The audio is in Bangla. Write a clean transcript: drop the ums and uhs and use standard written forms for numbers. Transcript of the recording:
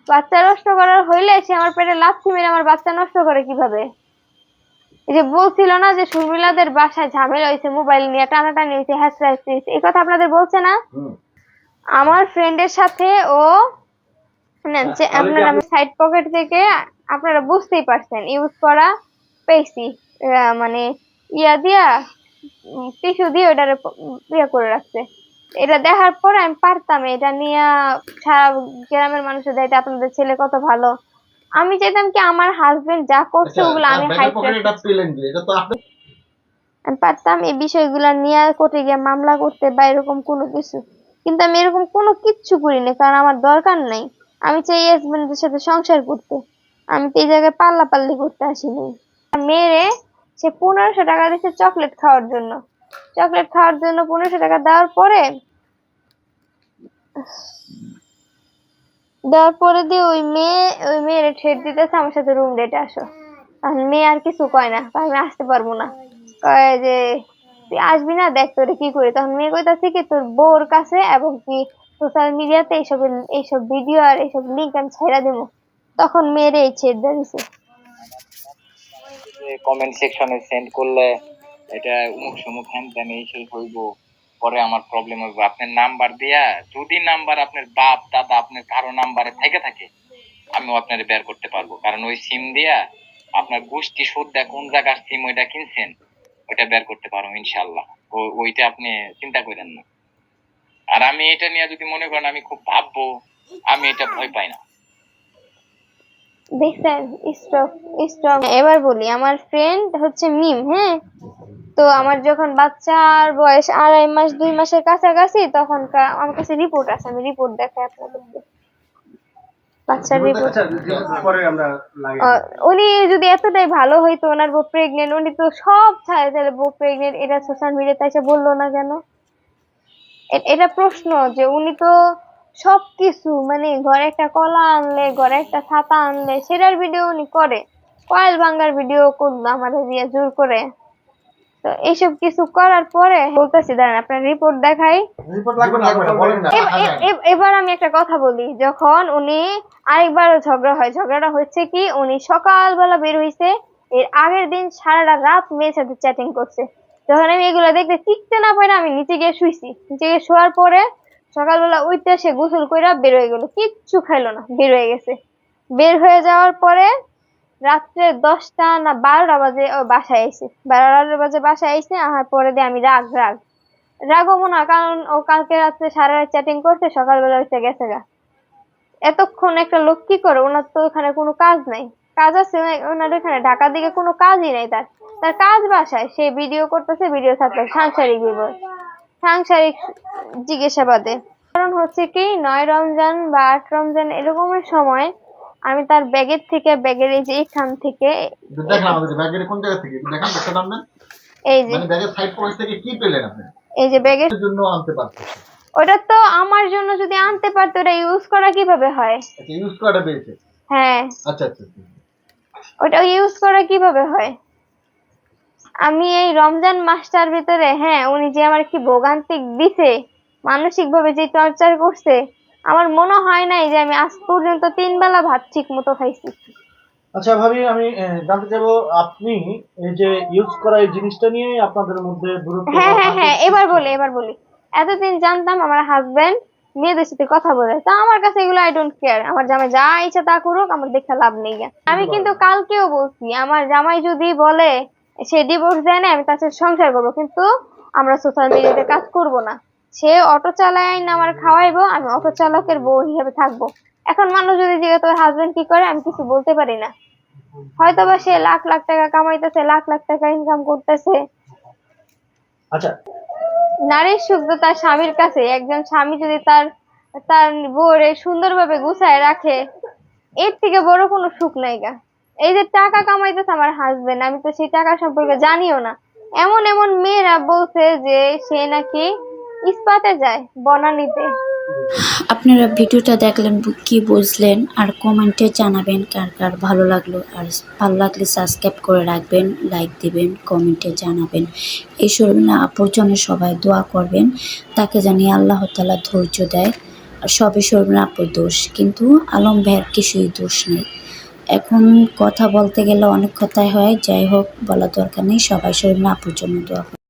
বাচ্চা নষ্ট করার হইলে সে আমার পেটে লাথি মেরে আমার বাচ্চা নষ্ট করে কিভাবে? এই যে বলছিল না যে শর্মিলাদের বাসায় ঝামেলা হয়েছে, মোবাইল নিয়ে টানাটানি হয়েছে, হ্যাসরাইস হয়েছে, এই কথা আপনাদের বলছে না? আমার ফ্রেন্ডের সাথে ও যে আপনারা সাইড পকেট থেকে আপনারা বুঝতেই পারছেন ইউজ করা পেয়েছি, মানে ইয়া দিয়া টিস্যু দিয়ে ওটারে ইয়া করে রাখছে। এটা দেখার পর আমি পারতাম এটা নিয়ে সারা গ্রামের মানুষের দায়িত্ব, আপনাদের ছেলে কত ভালো। আমি চাইতাম কি আমার হাজবেন্ড যা করছে ওগুলো আমি হাইড আমি পারতাম এই বিষয়গুলো নিয়ে কোর্টে গিয়ে মামলা করতে বা এরকম কোনো কিছু, কিন্তু আমি এরকম কোনো কিচ্ছু করিনি, কারণ আমার দরকার নাই। আমি চাই হাজবেন্ডের সাথে সংসার করতে, আমি তো এই জায়গায় পাল্লাপাল্লি করতে আসিনি। মেয়েরে সে 1500 টাকা দিয়েছে চকলেট খাওয়ার জন্য। চকলেট খাওয়ার জন্য 1500 টাকা দেওয়ার পরে দিয়ে ওই মেয়ের ঠেট দিতেছে আমার সাথে রুম ডেটে আসো। মেয়ে আর কিছু কয় না, আমি আসতে পারবো না, কয় যে তুই আসবি না, দেখ তোরে কি করি। তখন মেয়ে কইতাছে কি তোর বউর কাছে এবং কি সোশ্যাল মিডিয়াতে এইসব ভিডিও আর এইসব লিঙ্ক আমি ছেড়ে দেবো। তখন মেয়েরে এই ছেড়ে দিয়ে দিছে। কমেন্ট সেকশনে সেন্ড করলে এটা উমুক সমুক হ্যান ত্যান এই সেই হইব, পরে আমার প্রবলেম হইব। আপনার নাম্বার দিয়া যদি নাম্বার আপনার বাপ দাদা আপনার কারো নাম্বারে থেকে থাকে আমি আপনারে বের করতে পারবো, কারণ ওই সিম দিয়া আপনার গোষ্ঠী শুদ্ধা কোন জায়গার সিম ওইটা কিনছেন ওইটা বের করতে পারবো ইনশাল্লাহ। ওইটা আপনি চিন্তা করেন না। আর আমি এটা নিয়ে যদি মনে করেন আমি খুব ভাববো, আমি এটা ভয় পাই না। দেখছেন স্ট্রং। এবার বলি, আমার ফ্রেন্ড হচ্ছে মিম, হ্যাঁ, তো আমার যখন বাচ্চার বয়স 2.5 মাস 2 মাসের কাছাকাছি তখন আমার কাছে রিপোর্ট আছে, আমি রিপোর্ট দেখাই আপনাদেরকে। বাচ্চার রিপোর্ট উনি যদি এতটাই ভালো হইতো, ওনার বউ প্রেগনেন্ট, উনি তো সব ছাড়ে তাহলে বউ প্রেগনেন্ট এটা সোশ্যাল মিডিয়াতে এসে বললো না কেন? এটা প্রশ্ন যে উনি তো সবকিছু মানে ঘরে একটা কলা আনলে, ঘরে একটা ছাতা আনলে সেটার ভিডিও উনি করে, কয়েল ভাঙ্গার ভিডিও করলো আমাদের দিয়ে জোর করে। তো এইসব কিছু করার পরে বলতেছি, দাঁড়ান আপনার রিপোর্ট দেখাই। এবার আমি একটা কথা বলি, যখন উনি আরেকবার ঝগড়া হয়, ঝগড়াটা হচ্ছে কি উনি সকালবেলা বের হইছে, এর আগের দিন সারাটা রাত মেয়ের সাথে চ্যাটিং করছে। যখন আমি এগুলো দেখতে টিকতে না পারি আমি নিচে গিয়ে শুইছি। নিচে গিয়ে শোয়ার পরে সকালবেলা উঠতে সে গোসল কইরা বের হয়ে গেল, কিচ্ছু খাইলো না, বের হয়ে গেছে। বের হয়ে যাওয়ার পরে রাত্রে 10টা না 12টা বাজে ও বাসায় আইছে, 12টা বাজে বাসায় আইছে। আসার পরে দিয়ে আমি রাগও না, কারণ ও কালকে রাত্রে সারা রাত চ্যাটিং করছে, সকালবেলা হচ্ছে গেছে গা। এতক্ষণ একটা লোক কি করে? ওনার তো ওখানে কোনো কাজ নাই, কাজ আছে ওনার ওখানে ঢাকার দিকে কোনো কাজই নাই, তার কাজ বাসায়, সে ভিডিও করতেছে, ভিডিও থাকতে সাংসারিক জিজ্ঞাসাবাদে। কারণ হচ্ছে কি 9 রমজান বা 8 রমজান এরকমের সময় আমি তার ব্যাগের এই যে এখান থেকে এই যে এই যে ব্যাগের জন্য আনতে পারতো, ওটা তো আমার জন্য যদি আনতে পারতো, ওটা ইউজ করা কিভাবে হয়? ইউজ করা পেয়েছে, হ্যাঁ। আচ্ছা, ওটা ইউজ করা কিভাবে হয়? আমি এই রমজান মাসটার ভিতরে, হ্যাঁ, উনি যে আমার কি ভোগান্তি দিছে, মানসিক ভাবে যে টর্চার করছে, আমার মনে হয় নাই যে আমি আজ পর্যন্ত 3 বেলা ভাত ঠিক মতো খাইছি। আচ্ছা ভাবি, আমি জানতে চাইবো আপনি এই যে ইউজ করা এই জিনিসটা নিয়ে আপনাদের মধ্যে দূরত্ব। হ্যাঁ, এবার বলি এতদিন জানতাম আমার হাজবেন্ড মেয়েদের সাথে কথা বলে, তা আমার কাছে এগুলো আই ডোন্ট কেয়ার, আমার জামাই যা ইচ্ছা তা করুক, আমার দেখা লাভ নেই। আমি কিন্তু কালকেও বলছি, আমার জামাই যদি বলে সে ডিভোর্স দেয় না, আমি তার সাথে সংসার করবো, কিন্তু আমরা সোশ্যাল মিডিয়াতে কাজ করব না। সে অটো চালায় আইন আমার খাওয়াইবো, আমি অটো চালকের বউ হিসেবে থাকবো। এখন মানুষ যদি জিজ্ঞেস তোর হাজবেন্ড কি করে, আমি কিছু বলতে পারি না। হয়তোবা সে লাখ লাখ টাকা কামাইতেছে, লাখ লাখ টাকা ইনকাম করতেছে। আচ্ছা, নারীর সুখ তো তার স্বামীর কাছে। একজন স্বামী যদি তার বউরে সুন্দরভাবে গুছায় রাখে, এর থেকে বড় কোনো সুখ নাই গা। এই যে টাকা কামাইতেছে আমার হাজবেন্ড, আমি তো সেই টাকা সম্পর্কে জানিও না। এমন মেয়েরা বলছে যে সে নাকি ইস্পাতে যায় বনানীতে। আপনারা ভিডিওটা দেখলেন, কি বুঝলেন, আর কমেন্টে জানাবেন কার কার ভালো লাগলো। আর ভালো লাগলে সাবস্ক্রাইব করে রাখবেন, লাইক দিবেন, কমেন্টে জানাবেন। এই শর্মিলা আপুর জন্য সবাই দোয়া করবেন, তাকে জানিয়ে আল্লাহ তাআলা ধৈর্য দেয়। সবই শর্মিলা আপুর দোষ, কিন্তু আলম ভাইয়ের কিছুই দোষ নেই। এখন কথা বলতে গেলে অনেক কথাই হয়, যাই হোক বলার দরকার নেই। সবাই শর্মিলা আপুর জন্য দোয়া করুন।